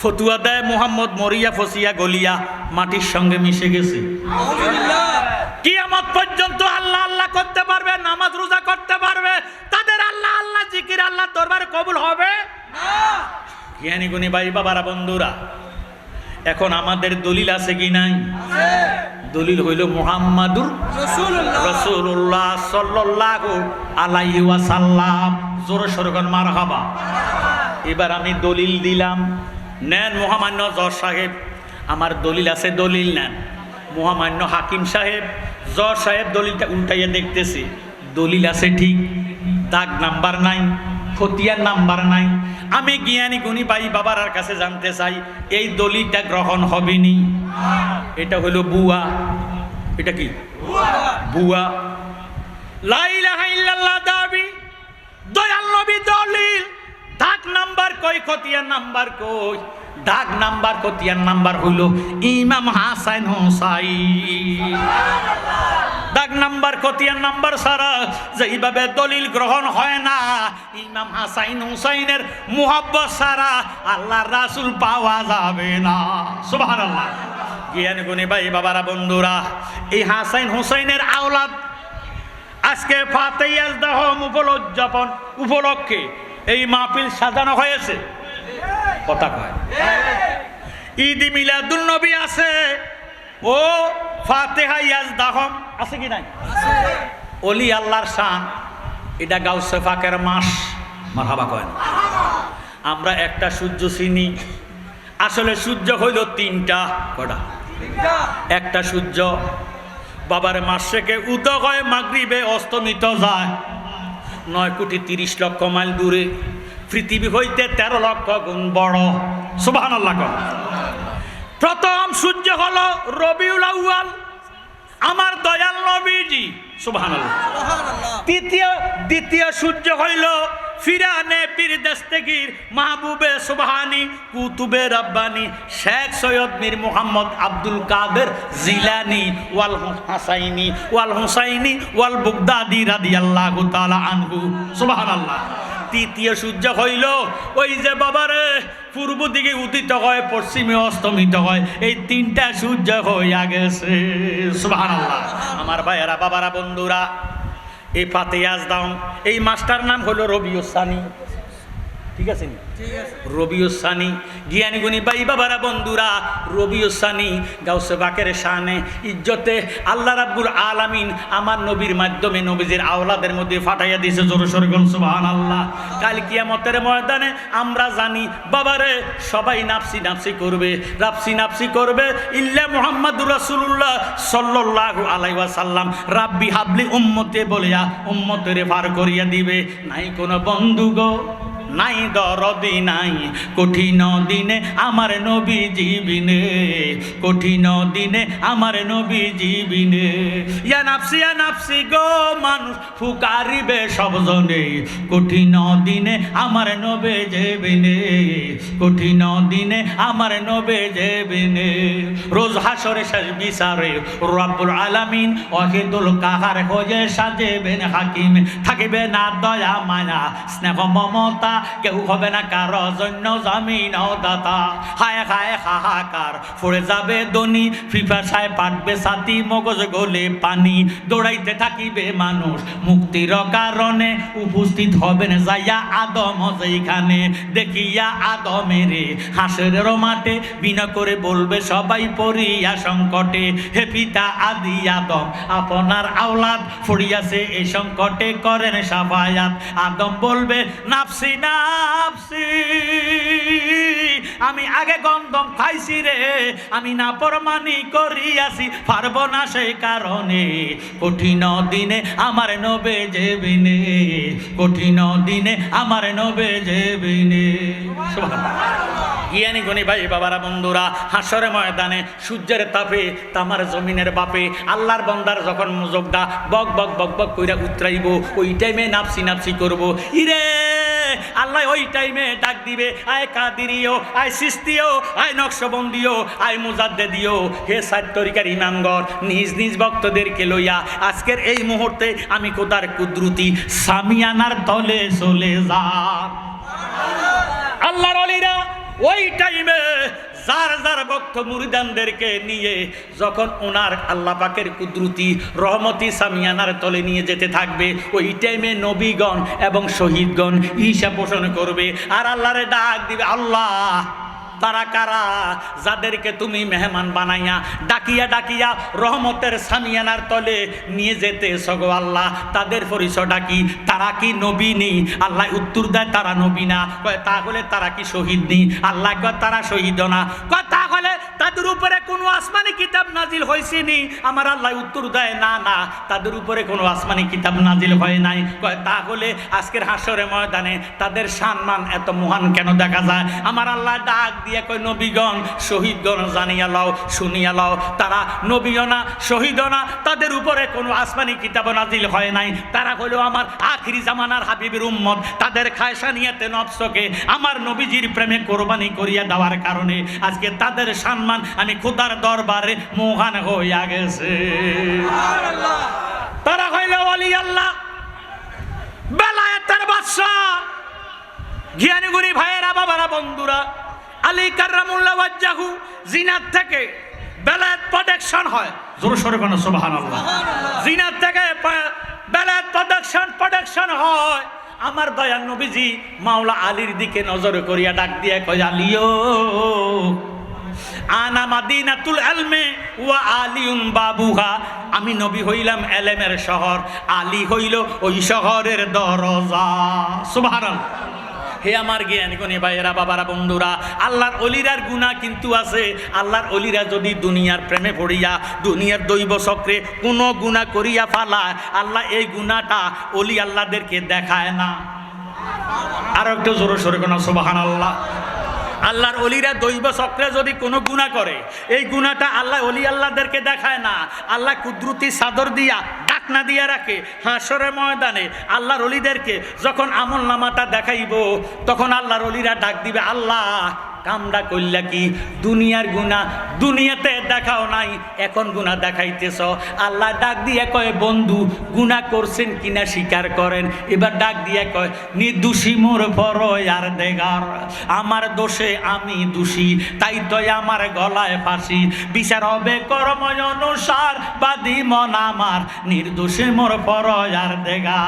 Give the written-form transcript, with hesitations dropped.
ফতুয়া দেয় মুহাম্মদ মরিয়া ফসিয়া গলিয়া মাটির সঙ্গে মিশে গেছে। কিয়ামত পর্যন্ত আল্লাহ আল্লাহ করতে পারবে, নামাজ রোজা করতে পারবে, তাদের আল্লাহ আল্লাহ জিকির আল্লাহ দরবারে কবুল হবে না। জ্ঞানী গুণী ভাই বাবারা বন্ধুরা, এখন আমাদের দলিল আছে কি নাই? দলিল হইল মুহাম্মাদুর রাসূলুল্লাহ সাল্লাল্লাহু আলাইহি ওয়াসাল্লাম। জোরে সোরে কোন মারহাবা। এবার আমি দলিল দিলাম, নেন মহামান্য জজ সাহেব, আমার দলিল আছে, দলিল নেন। মহামান্য হাকিম সাহেব, জজ সাহেব দলিলটা উল্টাইয়া দেখতেছে, দলিল আছে ঠিক, দাগ নাম্বার নাই, খতিয়ান নাম্বার নাই। আমি জ্ঞানী গুণী ভাই বাবার কাছে জানতে চাই, এই দলিলটা গ্রহণ হবে নি? এটা হলো বুয়া। এটা কি? বুয়া। লা ইলাহা ইল্লাল্লাহ দাবি, দয়াল নবী দলিল, দাগ নাম্বার কই, খতিয়ান নাম্বার কই? দাগ নাম্বার খতিয়ান নাম্বার হইল ইমাম হাসান হোসাইন। দাগ নাম্বার খতিয়ান নাম্বার ছাড়া যেইভাবে দলিল গ্রহণ হয় না, ইমাম হাসান হোসাইনের মুহাব্বত ছাড়া আল্লাহর রাসূল পাওয়া যাবে না। সুবহানাল্লাহ। জ্ঞানী গুণী ভাই বাবারা বন্ধুরা, এই হাসান হোসাইনের আওলাদ আজকে ফাতেহী আজদাহম উদযাপন উপলক্ষে এই মাহফিল সাজানো হয়েছে। কথা কয়, ঈদ মিলাদুন নবী আছে, ও ফাতেহা ইয়াজদাহম আছে কি নাই? ওলি আল্লাহর শান, এটা গাউসে পাকের মাস। মারহাবা কয়। আমরা একটা সূর্য চিনি, আসলে সূর্য হইল তিনটা। কটা? একটা সূর্য বাবার মাসকে উদয় হয়, মাগরিবে অস্তমিত যায় 9,30,00,000 মাইল দূরে, পৃথিবী হইতে 13 লক্ষ গুণ বড়। সুবহানাল্লাহ। প্রথম সূর্য হলো রবিউল আউয়াল, আমার দয়াল নবীজি। সুবহানাল্লাহ। দ্বিতীয় সূর্য হইল ফিরানে পীর দস্তগীর মাহবুবে সুবহানি কুতুবে রব্বানি শেখ সৈয়দ মীর মুহাম্মদ আব্দুল কাদের জিলানি ওয়াল হুসাইনি ওয়াল বুগদাদি রাদিয়াল্লাহু তাআলা আনহু। সুবহানাল্লাহ। তৃতীয় সূর্য হইল ওই যে বাবারে পূর্ব দিকে উদিত হয়, পশ্চিমে অস্তমিত হয়, এই তিনটা সূর্য হইয়া গেছে। সুবহানাল্লাহ। আমার ভাইয়েরা বাবারা বন্ধুরা, এই ফাতেহা আজদাহম এই মাস্টার নাম হলো রবিউস সানি। ঠিক আছে? রবিউস সানি। জ্ঞানী গুণী ভাই বাবারা বন্ধুরা, রবিউস সানি গাউসে পাকের শানে ইজ্জতে আল্লাহ রাব্বুল আলামিন আমার নবীর মাধ্যমে নবীজির আওলাদের মধ্যে ফাটাইয়া দিয়েছে। জোরে সোরে বলুন সুবহানাল্লাহ। কাল কিয়ামতের ময়দানে আমরা জানি বাবারে সবাই নাফসি নাফসি করবে, নাফসি করবে, ইল্লা মুহাম্মাদুর রাসূলুল্লাহ সাল্লাল্লাহু আলাইহি ওয়াসাল্লাম রাব্বি হাবলি উম্মতে বলিয়া উম্মতেরে পার করিয়া দিবে। নাই কোনো বন্ধু গো, নাই দরদি নাই, কঠিন দিনে আমার নবী জীবিনে, কঠিন দিনে আমার নবী জীবিনে। ইয়া নাফসি গো মানুষ ফুকারিবে সবজনে, কঠিন দিনে আমার নবী জীবিনে, কঠিন দিনে আমার নবী জীবিনে। রোজ হাসরে শেষ বিচারে রব্বুল আলামিন ওয়াহিদুল কাহার হয়ে সাজেবেন হাকিম, থাকিবে না দয়া মায়া স্নেহ মমতা, কেউ হবে না কারো জন্য জামিন ও দাতা। হায় হায় হাহাকার পড়ে যাবে দনি, ফিফাসায় পাটবে ছাতি, মগজ গলে পানি, দৌড়াইতে থাকিবে মানুষ মুক্তির কারণে, উপস্থিত হবেন যাইয়া আদম যেখানে, দেখিয়া আদমের হাসরের মাঠে, বিনা করে বলবে সবাই পড়িয়া সংকটে, হে পিতা আদি আদম আপনার আওলাদ পড়িয়াছে এই সংকটে, করেন সাফায়াত। আদম বলবে নাফসি নাফসি, আমি আগে গন্ধম খাইছি রে, আমি না পরমানি করিয়াছি, পারবো না সেই কারণে, কঠিন দিনে আমার নবে যেবিনে, কঠিন দিনে আমার নবে যেবিনে। জ্ঞানী গুণী ভাই বাবারা বন্ধুরা, হাসরে ময়দানে সূর্যের তাপে তামার জমিনের বাপে আল্লাহর বান্দার যখন মুজগদা বক বক বক বক কইরা উতরাইব, ওই টাইমে নাফসি করব। ইরে আল্লাহ ওই টাইমে ডাক দিবে, আয় কাদিরিও, আয় সিস্তিও, আয় নকশবন্দিও, আয় মুজাদ্দেদিও, হে সাত তরিকার ইমামগণ, নিজ নিজ ভক্তদেরকে লইয়া আজকের এই মুহূর্তে আমি খোদার কুদরতি সামিয়ানার তলে চলে যা। আল্লাহর ওলিরা ওই টাইমে যার যার ভক্ত মুরিদানদেরকে নিয়ে যখন ওনার আল্লাহ পাকের কুদরতি রহমতি সামিয়ানার তলে নিয়ে যেতে থাকবে, ওই টাইমে নবীগণ এবং শহীদগণ ঈশা পোষণ করবে আর আল্লাহরে ডাক দিবে, আল্লাহ তারা কারা যাদেরকে তুমি মেহমান বানাইয়া ডাকিয়া ডাকিয়া রহমতের সামিয়ানার তলে নিয়ে যেতে সগো আল্লাহ, তাদের পরিচয় ডাকি, তারা কি নবী নেই? আল্লাহ উত্তর দেয় তারা নবী না। কয় তাহলে তারা কি শহীদ নেই? আল্লাহ কয় তারা শহীদ না। কয় তাহলে তাদের উপরে কোনো আসমানি কিতাব নাজিল হয়েছে নি? আমার আল্লাহ উত্তর দেয় না না, তাদের উপরে কোনো আসমানি কিতাব নাজিল হয় নাই। কয় তাহলে আজকের হাসরের ময়দানে তাদের সম্মান এত মহান কেন দেখা যায়? আমার আল্লাহ ডাক দিয়ে কয় নবীগণ শহীদগণ জানিয়া লও, শুনিয়া লও, তারা নবীও না শহীদও না, তাদের উপরে কোনো আসমানি কিতাব নাজিল হয় নাই। তারা হলো আমার আখিরি জামানার হাবিবের উম্মত। তাদের খায়সানিয়াতে নফসকে আমার নবীজির প্রেমে কোরবানি করিয়া দেওয়ার কারণে আজকে তাদের সম্মান আমি খোদার দরবারে মহান হইয়া গেছে। তারা হইল ওলি আল্লাহ, বেলায়েতের বাদশা। জ্ঞানীগুণী ভাইয়েরা, বাবারা, বন্ধুরা, আলী কাররামুল্লাহ ওয়াজহাহু জিনাত থেকে বেলায়েত প্রোটেকশন হয়। জোরে সোরে বলো সুবহানাল্লাহ। জিনাত থেকে বেলায়েত প্রোটেকশন হয়। আমার দয়ার নবীজি মাওলা আলীর দিকে নজর করিয়া ডাক দিয়ে কয়, আলীও আনা মাদিনাতুল ইলমি ওয়া আলিউন বাবুহা। আমি নবী হইলাম এলেমের শহর, আলী হইল ওই শহরের দরজা। সুবহানাল্লাহ। হে আমার জ্ঞানী ভাইয়েরা, বাবারা, বন্ধুরা, আল্লাহর অলিরার গুনাহ কিন্তু আছে। আল্লাহর অলিরা যদি দুনিয়ার প্রেমে পড়িয়া দুনিয়ার দৈব চক্রে কোনো গুনাহ করিয়া ফালায়, আল্লাহ এই গুনাহটা অলি আল্লাহদেরকে দেখায় না। আর একটু জোরে সোরে কোন সুবহানাল্লাহ। আল্লাহর অলিরা দৈব চক্রে যদি কোনো গুনাহ করে, এই গুনাহটা আল্লাহ অলি আল্লাহদেরকে দেখায় না। আল্লাহ কুদরতি চাদর দিয়া ডাকনা দিয়া রাখে। হাসরের ময়দানে আল্লাহর অলিদেরকে যখন আমল নামাটা দেখাইব, তখন আল্লাহর অলিরা ডাক দিবে, আল্লাহ কামটা কইলা কি? দুনিয়ার গুনাহ দুনিয়াতে দেখাও নাই, এখন গুনাহ দেখাইতেছ। আল্লাহ ডাক দিয়ে কয়, বন্ধু গুনাহ করছেন কিনা স্বীকার করেন। এবার ডাক দিয়ে কয়, নির্দোষী মোর ফরয়ার দেগার, আমার দোষে আমি দোষী, তাই তো আমার গলায় ফাঁসি, বিচার হবে কর্ম অনুসার, বাদী মন আমার, নির্দোষী মোর ফরয়ার দেগা।